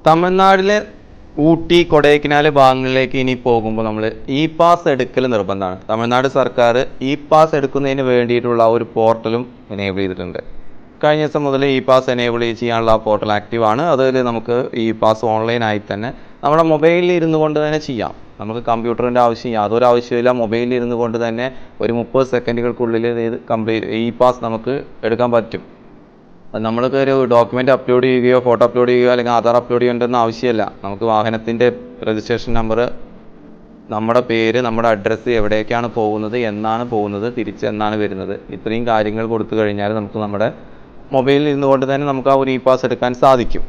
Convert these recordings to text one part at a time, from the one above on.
തമിഴ്നാട്ടിലെ ഊട്ടി കൊടൈക്കനാൽ ഭാഗങ്ങളിലേക്ക് ഇനി പോകുമ്പോൾ നമ്മൾ ഇ പാസ് എടുക്കൽ നിർബന്ധമാണ്. തമിഴ്നാട് സർക്കാർ ഇ പാസ് എടുക്കുന്നതിന് വേണ്ടിയിട്ടുള്ള ഒരു പോർട്ടലും എനേബിൾ ചെയ്തിട്ടുണ്ട്. കഴിഞ്ഞ ദിവസം മുതൽ ഇ പാസ് എനേബിൾ ചെയ്യാനുള്ള ആ പോർട്ടൽ ആക്റ്റീവാണ്. അതിൽ നമുക്ക് ഇ പാസ് ഓൺലൈനായി തന്നെ നമ്മുടെ മൊബൈലിൽ ഇരുന്നു കൊണ്ട് തന്നെ ചെയ്യാം. നമുക്ക് കമ്പ്യൂട്ടറിൻ്റെ ആവശ്യം യാതൊരു ആവശ്യമില്ല. മൊബൈലിൽ ഇരുന്നു കൊണ്ട് തന്നെ ഒരു 30 സെക്കൻഡുകൾക്കുള്ളിൽ ഇത് ഇ പാസ് നമുക്ക് എടുക്കാൻ പറ്റും. അത് നമ്മൾക്ക് ഒരു ഡോക്യുമെൻ്റ് അപ്ലോഡ് ചെയ്യുകയോ ഫോട്ടോ അപ്ലോഡ് ചെയ്യുകയോ അല്ലെങ്കിൽ ആധാർ അപ്ലോഡ് ചെയ്യേണ്ടെന്ന് ആവശ്യമില്ല. നമുക്ക് വാഹനത്തിൻ്റെ രജിസ്ട്രേഷൻ നമ്പർ, നമ്മുടെ പേര്, നമ്മുടെ അഡ്രസ്സ്, എവിടേക്കാണ് പോകുന്നത്, എന്നാണ് പോകുന്നത്, തിരിച്ച് എന്നാണ് വരുന്നത്, ഇത്രയും കാര്യങ്ങൾ കൊടുത്തു കഴിഞ്ഞാൽ നമുക്ക് നമ്മുടെ മൊബൈലിൽ ഇരുന്നുകൊണ്ട് തന്നെ നമുക്ക് ആ ഒരു ഇ പാസ് എടുക്കാൻ സാധിക്കും.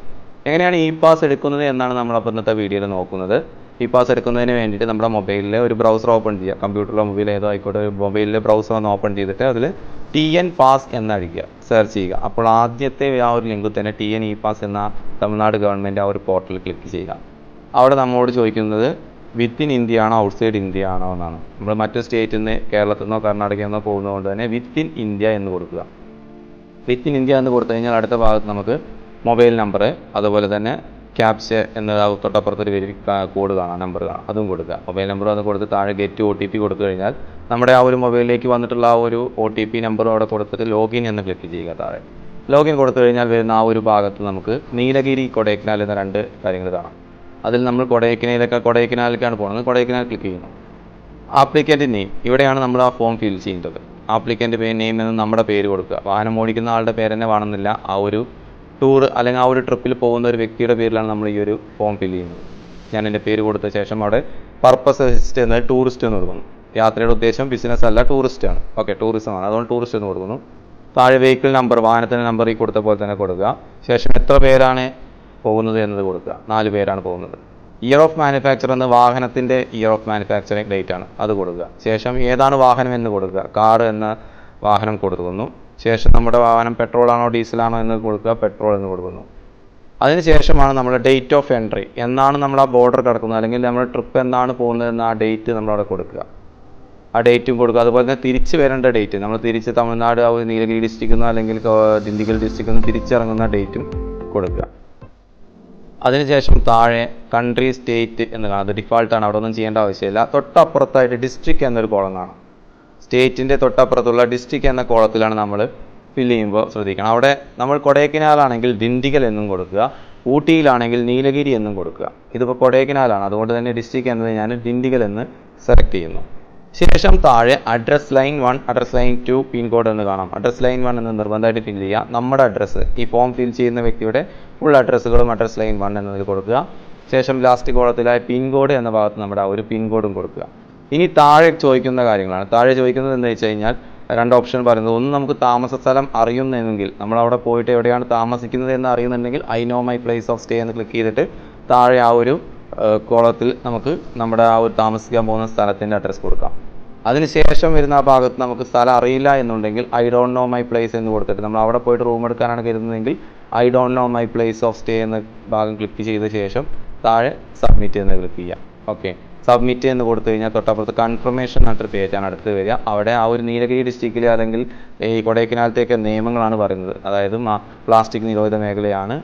എങ്ങനെയാണ് ഇ പാസ് എടുക്കുന്നത് എന്നാണ് നമ്മളപ്പോൾ ഇന്നത്തെ വീഡിയോയിൽ നോക്കുന്നത്. ഇ പാസ് എടുക്കുന്നതിന് വേണ്ടിയിട്ട് നമ്മുടെ മൊബൈലിൽ ഒരു ബ്രൗസർ ഓപ്പൺ ചെയ്യുക. കമ്പ്യൂട്ടറിലോ മൊബൈൽ ഏതോ ആയിക്കോട്ടെ, ഒരു മൊബൈലിൽ ബ്രൗസർ ഒന്ന് ഓപ്പൺ ചെയ്തിട്ട് അതിൽ TN പാസ് എന്നടിക്കുക, സെർച്ച് ചെയ്യുക. അപ്പോൾ ആദ്യത്തെ ആ ഒരു ലിങ്കിൽ തന്നെ TN ഇ പാസ് എന്ന തമിഴ്നാട് ഗവൺമെൻറ് ആ ഒരു പോർട്ടലിൽ ക്ലിക്ക് ചെയ്യുക. അവിടെ നമ്മളോട് ചോദിക്കുന്നത് വിത്തിൻ ഇന്ത്യ ആണോ ഔട്ട്സൈഡ് ഇന്ത്യ ആണോ എന്നാണ്. നമ്മൾ മറ്റു സ്റ്റേറ്റിൽ നിന്ന് കേരളത്തിൽ നിന്നോ കർണാടകയിൽ നിന്നോ പോകുന്നതുകൊണ്ട് തന്നെ വിത്തിൻ ഇന്ത്യ എന്ന് കൊടുക്കുക. വിത്തിൻ ഇന്ത്യ എന്ന് കൊടുത്തു കഴിഞ്ഞാൽ അടുത്ത ഭാഗത്ത് നമുക്ക് മൊബൈൽ നമ്പർ, അതുപോലെ തന്നെ ക്യാപ്ച എന്ന തൊട്ടപ്പുറത്തൊരു കോഡ് കാണാം, നമ്പർ കാണാം, അതും കൊടുക്കുക. മൊബൈൽ നമ്പർ അത് കൊടുത്ത് താഴെ ഗെറ്റ് OTP കൊടുത്തു കഴിഞ്ഞാൽ നമ്മുടെ ആ ഒരു മൊബൈലിലേക്ക് വന്നിട്ടുള്ള ആ ഒരു OTP നമ്പറും അവിടെ കൊടുത്തിട്ട് ലോഗിൻ എന്ന് ക്ലിക്ക് ചെയ്യുക. താഴെ ലോഗിൻ കൊടുത്തു കഴിഞ്ഞാൽ വരുന്ന ആ ഒരു ഭാഗത്ത് നമുക്ക് നീലഗിരി കൊടൈക്കനാൽ എന്ന 2 കാര്യങ്ങൾ കാണാം. അതിൽ നമ്മൾ കൊടൈക്കനാലിലേക്കാണ് പോകുന്നത്. കൊടൈക്കനാൽ ക്ലിക്ക് ചെയ്യുന്നു. ആപ്ലിക്കൻ്റ് നെയിം, ഇവിടെയാണ് നമ്മൾ ആ ഫോം ഫിൽ ചെയ്യുന്നത്. ആപ്ലിക്കൻ്റ് നെയിം എന്ന് നമ്മുടെ പേര് കൊടുക്കുക. വാഹനം ഓടിക്കുന്ന ആളുടെ പേര് തന്നെ വേണമെന്നില്ല. ആ ഒരു ടൂർ അല്ലെങ്കിൽ ആ ഒരു ട്രിപ്പിൽ പോകുന്ന ഒരു വ്യക്തിയുടെ പേരിലാണ് നമ്മൾ ഈ ഒരു ഫോം ഫിൽ ചെയ്യുന്നത്. ഞാൻ എൻ്റെ പേര് കൊടുത്ത ശേഷം അവിടെ പർപ്പസ് വിസിറ്റ് എന്നത് ടൂറിസ്റ്റ് എന്ന് കൊടുക്കുന്നു. യാത്രയുടെ ഉദ്ദേശം ബിസിനസ് അല്ല, ടൂറിസ്റ്റാണ്. ഓക്കെ, ടൂറിസമാണ്, അതുകൊണ്ട് ടൂറിസ്റ്റ് എന്ന് കൊടുക്കുന്നു. താഴെ വെഹിക്കിൾ നമ്പർ, വാഹനത്തിൻ്റെ നമ്പർ ഈ കൊടുത്ത പോലെ തന്നെ കൊടുക്കുക. ശേഷം എത്ര പേരാണ് പോകുന്നത് എന്നത് കൊടുക്കുക. 4 പേരാണ് പോകുന്നത്. ഇയർ ഓഫ് മാനുഫാക്ചർ എന്ന വാഹനത്തിൻ്റെ ഇയർ ഓഫ് മാനുഫാക്ചറിങ് ഡേറ്റ് ആണ്, അത് കൊടുക്കുക. ശേഷം ഏതാണ് വാഹനം എന്ന് കൊടുക്കുക. കാർ എന്ന വാഹനം കൊടുക്കുന്നു. ശേഷം നമ്മുടെ വാഹനം പെട്രോളാണോ ഡീസലാണോ എന്ന് കൊടുക്കുക. പെട്രോൾ എന്ന് കൊടുക്കുന്നു. അതിനുശേഷമാണ് നമ്മുടെ ഡേറ്റ് ഓഫ് എൻട്രി, എന്നാണ് നമ്മൾ ആ ബോർഡർ കിടക്കുന്നത് അല്ലെങ്കിൽ നമ്മുടെ ട്രിപ്പ് എന്നാണ് പോകുന്നതെന്ന് ആ ഡേറ്റ് നമ്മളവിടെ കൊടുക്കുക. ആ ഡേറ്റും കൊടുക്കുക. അതുപോലെ തന്നെ തിരിച്ച് വരേണ്ട ഡേറ്റ്, നമ്മൾ തിരിച്ച് തമിഴ്നാട് ആ ഒരു നീലഗിരി ഡിസ്ട്രിക്റ്റിൽ നിന്ന് അല്ലെങ്കിൽ ദിണ്ടിഗൽ ഡിസ്ട്രിക്റ്റിൽ നിന്ന് തിരിച്ചിറങ്ങുന്ന ഡേറ്റും കൊടുക്കുക. അതിനുശേഷം താഴെ കൺട്രി, സ്റ്റേറ്റ് എന്ന് കാണാം. അത് ഡിഫാൾട്ടാണ്, അവിടെ ഒന്നും ചെയ്യേണ്ട ആവശ്യമില്ല. തൊട്ടപ്പുറത്തായിട്ട് ഡിസ്ട്രിക്റ്റ് എന്നൊരു കോളം കാണാം. സ്റ്റേറ്റിൻ്റെ തൊട്ടപ്പുറത്തുള്ള ഡിസ്ട്രിക്റ്റ് എന്ന കോളത്തിലാണ് നമ്മൾ ഫില്ല് ചെയ്യുമ്പോൾ ശ്രദ്ധിക്കണം. അവിടെ നമ്മൾ കൊടൈക്കനാലാണെങ്കിൽ ദിണ്ടിഗൽ എന്നും കൊടുക്കുക, ഊട്ടിയിലാണെങ്കിൽ നീലഗിരി എന്നും കൊടുക്കുക. ഇതിപ്പോൾ കൊടൈക്കനാലാണ്, അതുകൊണ്ട് തന്നെ ഡിസ്ട്രിക്റ്റ് എന്നത് ഞാൻ ദിണ്ടിഗൽ എന്ന് സെലക്ട് ചെയ്യുന്നു. ശേഷം താഴെ address line 1, address line 2, pin code എന്ന് കാണാം. അഡ്രസ് ലൈൻ 1 എന്ന് നിർബന്ധമായിട്ട് ഫില്ല് ചെയ്യുക. നമ്മുടെ അഡ്രസ്സ്, ഈ ഫോം ഫിൽ ചെയ്യുന്ന വ്യക്തിയുടെ ഫുൾ അഡ്രസ്സുകളും അഡ്രസ് ലൈൻ 1 എന്നതിൽ കൊടുക്കുക. ശേഷം ലാസ്റ്റ് കോളത്തിലായ പിൻകോഡ് എന്ന ഭാഗത്ത് നമ്മുടെ ആ ഒരു പിൻകോഡും കൊടുക്കുക. ഇനി താഴെ ചോദിക്കുന്ന കാര്യങ്ങളാണ്. താഴെ ചോദിക്കുന്നത് എന്താ വെച്ച് കഴിഞ്ഞാൽ 2 ഓപ്ഷൻ പറയുന്നത്. ഒന്ന്, നമുക്ക് താമസ സ്ഥലം അറിയുന്നെങ്കിൽ, നമ്മളവിടെ പോയിട്ട് എവിടെയാണ് താമസിക്കുന്നത് എന്ന് അറിയുന്നുണ്ടെങ്കിൽ I know my place of stay എന്ന് ക്ലിക്ക് ചെയ്തിട്ട് താഴെ ആ ഒരു കോളത്തിൽ നമുക്ക് നമ്മുടെ ആ ഒരു താമസിക്കാൻ പോകുന്ന സ്ഥലത്തിൻ്റെ അഡ്രസ്സ് കൊടുക്കാം. അതിനുശേഷം വരുന്ന ആ ഭാഗത്ത് നമുക്ക് സ്ഥലം അറിയില്ല എന്നുണ്ടെങ്കിൽ I don't know my place എന്ന് കൊടുത്തിട്ട്, നമ്മൾ അവിടെ പോയിട്ട് റൂം എടുക്കാനാണ് കരുതുന്നതെങ്കിൽ I don't know my place of stay എന്ന ഭാഗം ക്ലിക്ക് ചെയ്ത ശേഷം താഴെ സബ്മിറ്റ് എന്ന് ക്ലിക്ക് ചെയ്യാം. ഓക്കെ, സബ്മിറ്റ് എന്ന് കൊടുത്തു കഴിഞ്ഞാൽ തൊട്ടപ്പുറത്ത് കൺഫർമേഷൻ എന്നൊരു പേജാണ് അടുത്ത് വരിക. അവിടെ ആ ഒരു നീലഗിരി ഡിസ്ട്രിക്റ്റിൽ അല്ലെങ്കിൽ ഈ കൊടൈക്കനാലത്തേക്ക് നിയമങ്ങളാണ് പറയുന്നത്. അതായത് പ്ലാസ്റ്റിക് നിരോധിത മേഖലയാണ്,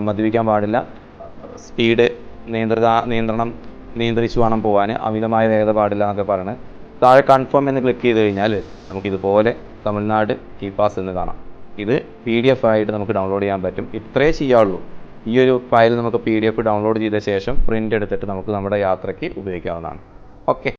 മദ്യപിക്കാൻ പാടില്ല, സ്പീഡ് നിയന്ത്രിച്ചു വേണം പോകാൻ, അമിതമായ വേഗത പാടില്ല എന്നൊക്കെ പറയുന്നത്. താഴെ കൺഫേം എന്ന് ക്ലിക്ക് ചെയ്ത് കഴിഞ്ഞാൽ നമുക്കിതുപോലെ തമിഴ്നാട് ഇ പാസ് എന്ന് കാണാം. ഇത് PDF ആയിട്ട് നമുക്ക് ഡൗൺലോഡ് ചെയ്യാൻ പറ്റും. ഇത്രേ ചെയ്യാവുള്ളൂ. ഈ ഒരു ഫയൽ നമുക്ക് PDF ഡൗൺലോഡ് ചെയ്ത ശേഷം പ്രിൻ്റ് എടുത്തിട്ട് നമുക്ക് നമ്മുടെ യാത്രയ്ക്ക് ഉപയോഗിക്കാവുന്നതാണ്. ഓക്കെ.